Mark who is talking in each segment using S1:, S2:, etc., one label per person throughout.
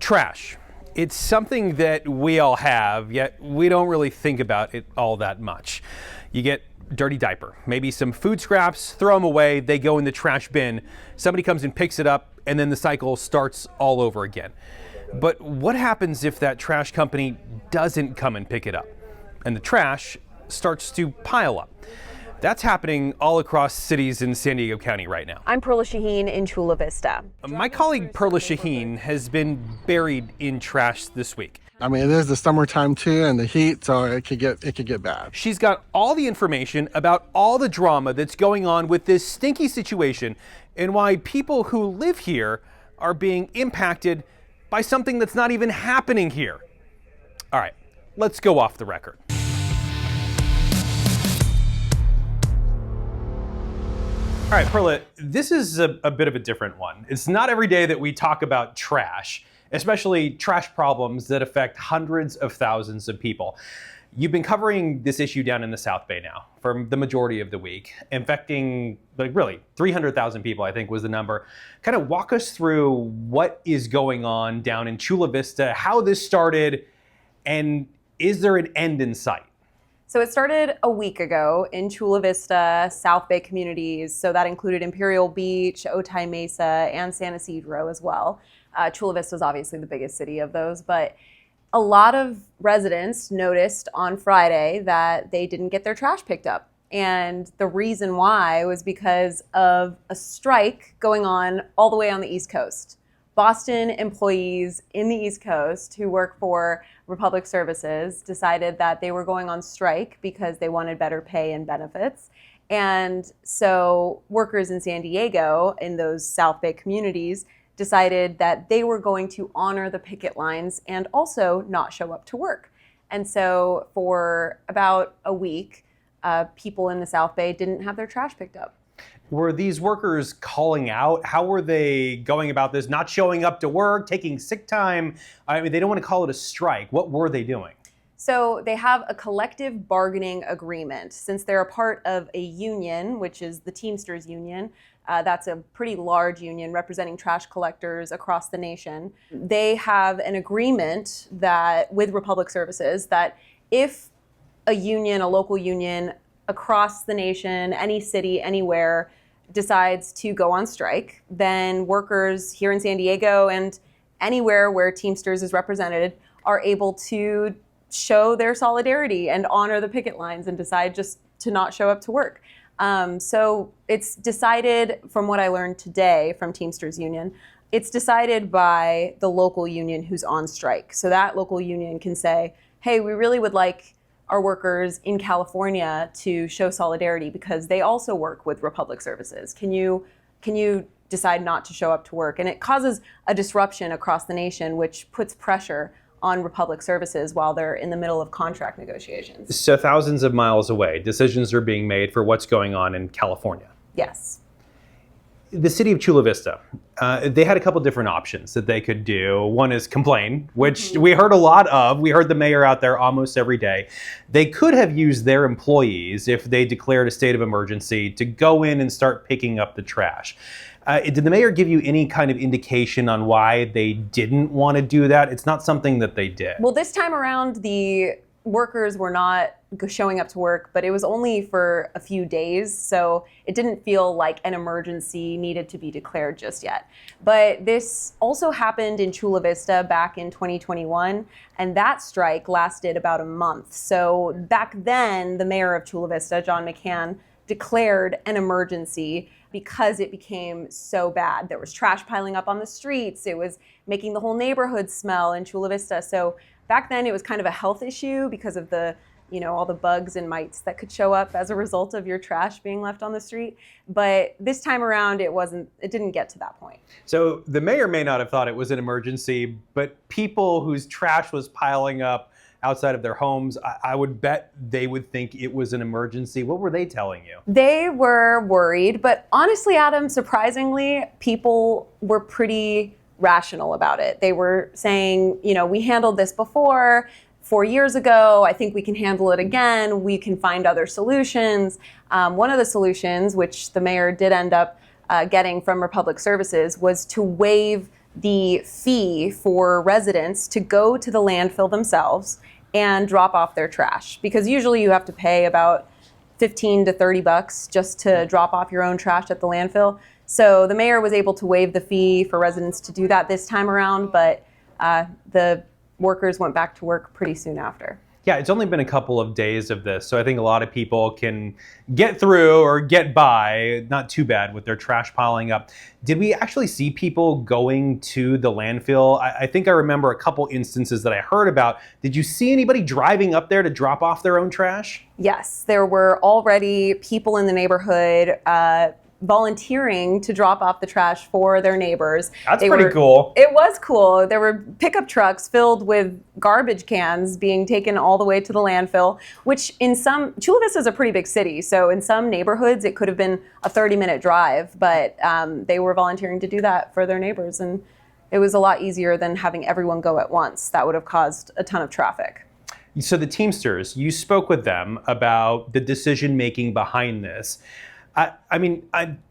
S1: Trash. It's something that we all have, yet we don't really think about it all that much. You get dirty diaper, maybe some food scraps, throw them away, they go in the trash bin, somebody comes and picks it up, and then the cycle starts all over again. But what happens if that trash company doesn't come and pick it up, and the trash starts to pile up? That's happening all across cities in San Diego County right now.
S2: I'm Perla Shaheen in Chula Vista.
S1: My colleague Perla Shaheen has been buried in trash this week.
S3: I mean, it is the summertime too, and the heat, so it could get bad.
S1: She's got all the information about all the drama that's going on with this stinky situation and why people who live here are being impacted by something that's not even happening here. All right, let's go off the record. All right, Perla, this is a bit of a different one. It's not every day that we talk about trash, especially trash problems that affect hundreds of thousands of people. You've been covering this issue down in the South Bay now for the majority of the week, affecting really 300,000 people, I think was the number. Kind of walk us through what is going on down in Chula Vista, how this started, and is there an end in sight?
S2: So it started a week ago in Chula Vista, South Bay communities. So that included Imperial Beach, Otay Mesa, and San Isidro as well. Chula Vista is obviously the biggest city of those, but a lot of residents noticed on Friday that they didn't get their trash picked up. And the reason why was because of a strike going on all the way on the East Coast. Boston employees in the East Coast who work for Republic Services decided that they were going on strike because they wanted better pay and benefits. And so workers in San Diego in those South Bay communities decided that they were going to honor the picket lines and also not show up to work. And so for about a week, people in the South Bay didn't have their trash picked up.
S1: Were these workers calling out? How were they going about this? Not showing up to work, taking sick time? I mean, they don't want to call it a strike. What were they doing?
S2: So they have a collective bargaining agreement. Since they're a part of a union, which is the Teamsters Union, that's a pretty large union representing trash collectors across the nation. They have an agreement that with Republic Services that if a union, a local union across the nation, any city, anywhere, decides to go on strike, then workers here in San Diego and anywhere where Teamsters is represented are able to show their solidarity and honor the picket lines and decide just to not show up to work. So it's decided, from what I learned today from Teamsters Union, it's decided by the local union who's on strike. So that local union can say, hey, we really would like our workers in California to show solidarity because they also work with Republic Services. Can you decide not to show up to work? And it causes a disruption across the nation, which puts pressure on Republic Services while they're in the middle of contract negotiations.
S1: So thousands of miles away, decisions are being made for what's going on in California.
S2: Yes.
S1: The city of Chula Vista, they had a couple different options that they could do. One is complain, which we heard a lot of. We heard the mayor out there almost every day. They could have used their employees, if they declared a state of emergency, to go in and start picking up the trash. Did the mayor give you any kind of indication on why they didn't want to do that? It's not something that they did.
S2: Well, this time around, the workers were not showing up to work, but it was only for a few days, so it didn't feel like an emergency needed to be declared just yet. But this also happened in Chula Vista back in 2021, and that strike lasted about a month. So back then, the mayor of Chula Vista, John McCann, declared an emergency because it became so bad. There was trash piling up on the streets. It was making the whole neighborhood smell in Chula Vista. So back then it was kind of a health issue because of the, all the bugs and mites that could show up as a result of your trash being left on the street. But this time around it didn't get to that point.
S1: So the mayor may not have thought it was an emergency, but people whose trash was piling up outside of their homes, I would bet they would think it was an emergency. What were they telling you?
S2: They were worried, but honestly, Adam, surprisingly, people were pretty rational about it. They were saying, we handled this before 4 years ago. I think we can handle it again. We can find other solutions. One of the solutions, which the mayor did end up getting from Republic Services, was to waive the fee for residents to go to the landfill themselves and drop off their trash, because usually you have to pay about 15 to 30 bucks just to drop off your own trash at the landfill. So the mayor was able to waive the fee for residents to do that this time around, but the workers went back to work pretty soon after.
S1: Yeah, it's only been a couple of days of this, so I think a lot of people can get through or get by, not too bad with their trash piling up. Did we actually see people going to the landfill? I think I remember a couple instances that I heard about. Did you see anybody driving up there to drop off their own trash?
S2: Yes, there were already people in the neighborhood volunteering to drop off the trash for their neighbors.
S1: That's pretty cool.
S2: It was cool. There were pickup trucks filled with garbage cans being taken all the way to the landfill, which in some, Chula Vista is a pretty big city, so in some neighborhoods it could have been a 30-minute drive, but they were volunteering to do that for their neighbors, and it was a lot easier than having everyone go at once. That would have caused a ton of traffic.
S1: So the Teamsters, you spoke with them about the decision making behind this. I mean,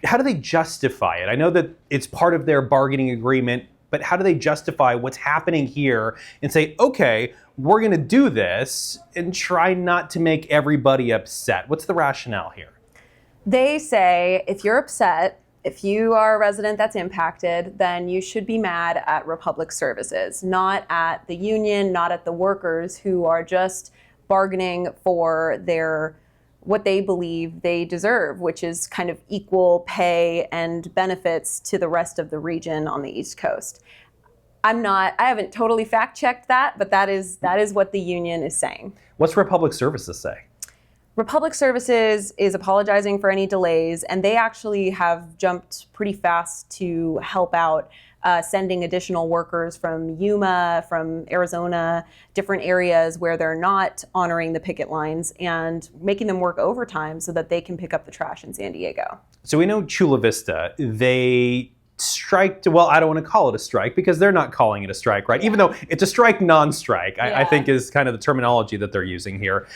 S1: how do they justify it? I know that it's part of their bargaining agreement, but how do they justify what's happening here and say, okay, we're going to do this and try not to make everybody upset? What's the rationale here?
S2: They say if you're upset, if you are a resident that's impacted, then you should be mad at Republic Services, not at the union, not at the workers who are just bargaining for what they believe they deserve, which is kind of equal pay and benefits to the rest of the region on the East Coast. I haven't totally fact-checked that, but that is what the union is saying.
S1: What's Republic Services say?
S2: Republic Services is apologizing for any delays, and they actually have jumped pretty fast to help out, sending additional workers from Yuma, from Arizona, different areas where they're not honoring the picket lines, and making them work overtime so that they can pick up the trash in San Diego.
S1: So we know Chula Vista, they striked, well, I don't want to call it a strike because they're not calling it a strike, right? Yeah. Even though it's a strike, non-strike, I think is kind of the terminology that they're using here.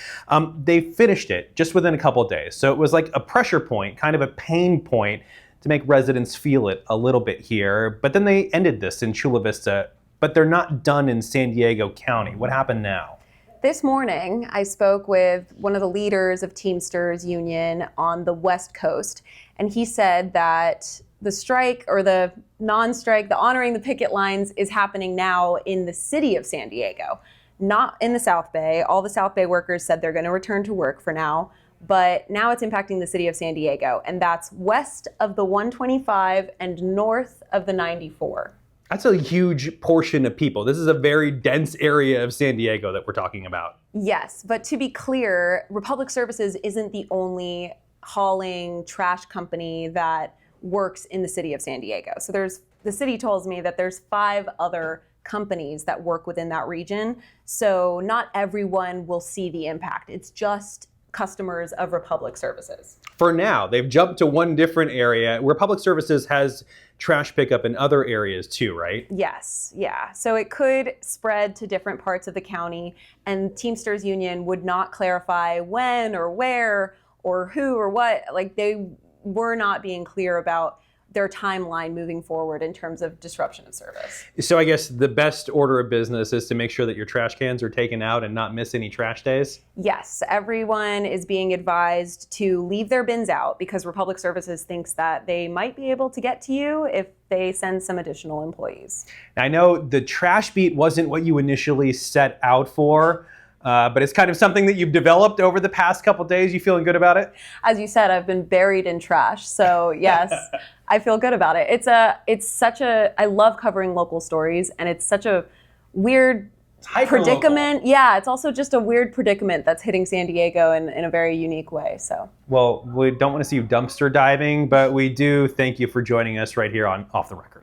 S1: They finished it just within a couple of days. So it was like a pressure point, kind of a pain point to make residents feel it a little bit here. But then they ended this in Chula Vista, but they're not done in San Diego County. What happened now?
S2: This morning, I spoke with one of the leaders of Teamsters Union on the West Coast, and he said that the strike or the non-strike, the honoring the picket lines is happening now in the city of San Diego, not in the South Bay. All the South Bay workers said they're going to return to work for now, but now it's impacting the city of San Diego, and that's west of the 125 and north of the 94.
S1: That's a huge portion of people. This is a very dense area of San Diego that we're talking about. Yes,
S2: but to be clear, Republic Services isn't the only hauling trash company that works in the city of San Diego. So the city tells me that there's 5 other companies that work within that region. So not everyone will see the impact. It's just customers of Republic Services.
S1: For now, they've jumped to one different area. Republic Services has trash pickup in other areas too, right?
S2: Yes, yeah. So it could spread to different parts of the county, and Teamsters Union would not clarify when or where or who or what. Like, they were not being clear about their timeline moving forward in terms of disruption of service.
S1: So I guess the best order of business is to make sure that your trash cans are taken out and not miss any trash days?
S2: Yes, everyone is being advised to leave their bins out because Republic Services thinks that they might be able to get to you if they send some additional employees.
S1: Now, I know the trash beat wasn't what you initially set out for, but it's kind of something that you've developed over the past couple days. You feeling good about it?
S2: As you said, I've been buried in trash, so yes, I feel good about it. I love covering local stories, and it's such a weird predicament. Yeah, it's also just a weird predicament that's hitting San Diego in a very unique way. So.
S1: Well, we don't want to see you dumpster diving, but we do thank you for joining us right here on Off the Record.